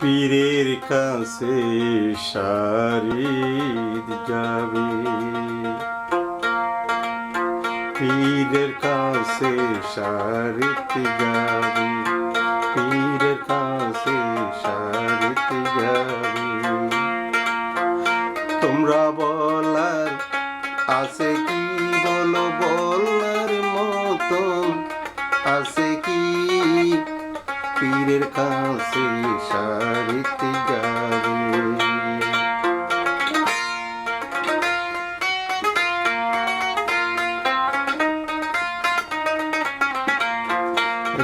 পীরের কাছে শারিদ যাবে, পীরের কাছে শারিদ যাবে, পীরের কাছে শারিদ যাবে। তোমরা বলার আছে কি, বলো বলার মতন আছে কি? পীরের কাছে শারিত যাবে।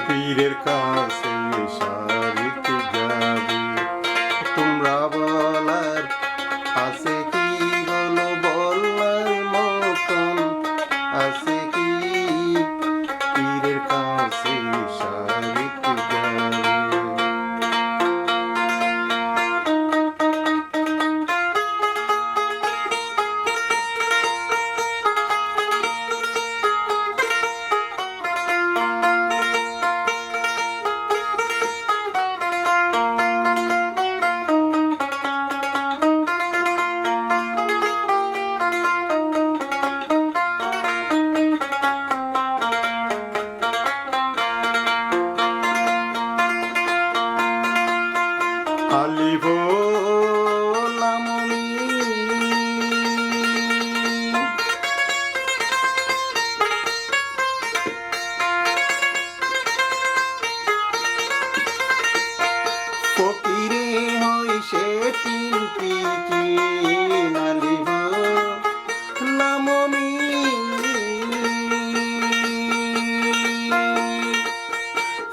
পীরের কাছে শারিত যাবে। তোমরা বলার আছে কি, বলো বলার মতন আছে কি? পীরের কাছে শারিত যাবে। আলিব লামনি ফকিরে হইছে তিনটি আলিব লামনি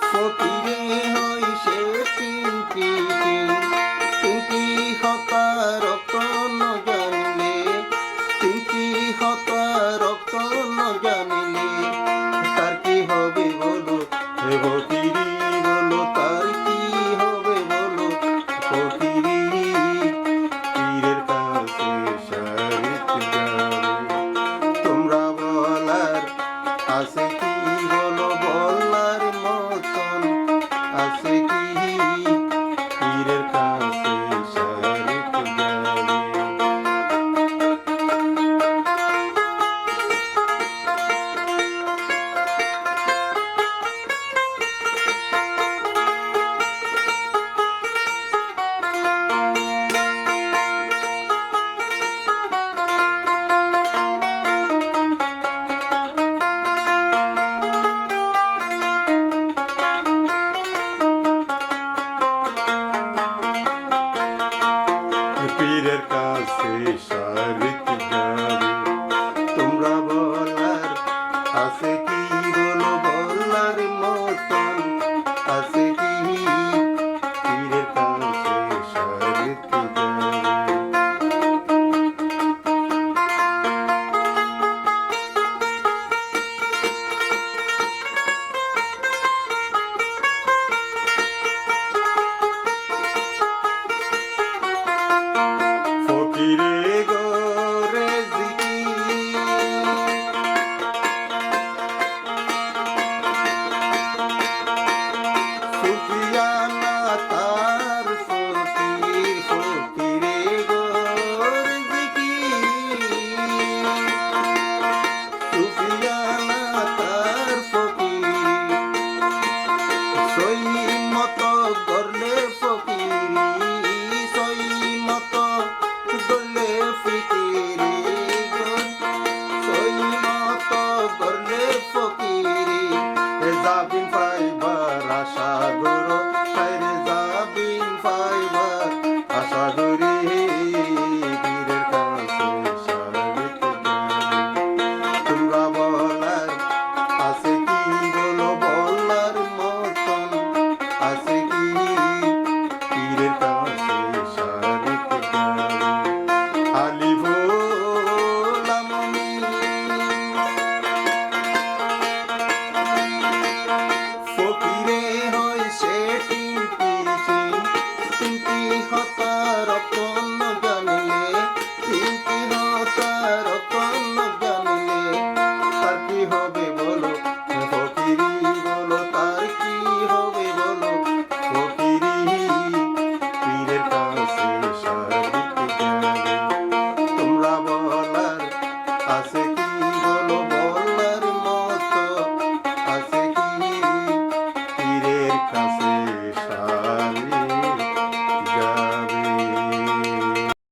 ফকিরে হইছে তিনটি রক্ত ন জানিলে, তিনটি হতা রক্ত ন জানিলে তার কি হবে বলো হে ফকিরি, বলো তার কি হবে বলো ফকিরি? পীরের কাছে শারিত যাবে। তোমরা বলার আছে কি, বলো বলার মতন আছে কি? পীরের কাছে পীরের কাছে শারিত যাবে। তোমরা বলার আছে কি, বলো বলার মতন আছে কি? পীরের কাছে শারিত যাবে। ফকিরে গো রেজিকি, সুফিয়ানা তার ফকির, ফকিরে গো রেজিকি, সুফিয়ানা তার ফকির, সই মতো গড়লে ফকিরি, সই মতো গড়লে ফিকিরি, সই মতো গড়লে ফকিরি, যাবিন পাইবার আশা গরো